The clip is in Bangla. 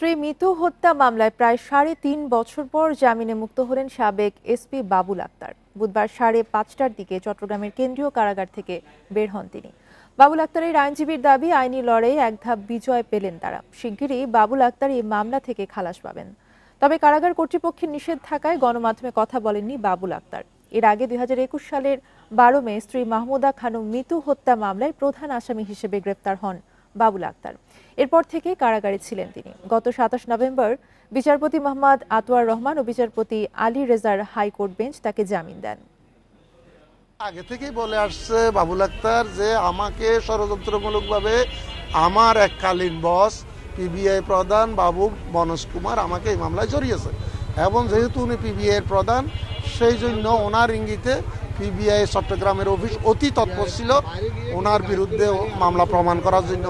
স্ত্রী মিতু হত্যা মামলায় প্রায় ৩.৫ বছর পর জামিনে মুক্ত হলেন সাবেক এসপি বাবুল আক্তার। বুধবার ৫:৩০টার দিকে চট্টগ্রামের কেন্দ্রীয় কারাগার থেকে বের হন তিনি। বাবুল আক্তারের আইনজীবীর দাবি, আইনি লড়াইয়ে এক ধাপ বিজয় পেলেন তারা। শিগগিরই বাবুল আক্তার এই মামলা থেকে খালাস পাবেন। তবে কারাগার কর্তৃপক্ষের নিষেধ থাকায় গণমাধ্যমে কথা বলেননি বাবুল আক্তার। এর আগে ২০২১ সালের ১২ মে স্ত্রী মাহমুদা খানম মিতু হত্যা মামলায় প্রধান আসামি হিসেবে গ্রেপ্তার হন বাবুল আক্তার। এরপর থেকে কারাগারে ছিলেন তিনি। গত ২৭ নভেম্বর বিচারপতি মোহাম্মদ আতওয়ার রহমান ও বিচারপতি আলী রেজার হাইকোর্ট বেঞ্চ তাকে জামিন দেন। আগে থেকেই বলে আসছে বাবুল আক্তার যে আমাকে ষড়যন্ত্রমূলকভাবে আমার এককালীন বস পিবিআই প্রধান বাবু মনোজ কুমার আমাকে এই মামলায় জড়িয়েছে, এবং যেহেতু উনি পিবিআই এর প্রধান, সেই জন্য ওনার ইঙ্গিতে পিবিআই চট্টগ্রামের অফিস অতি তৎপর ছিল ওনার বিরুদ্ধে মামলা প্রমাণ করার জন্য।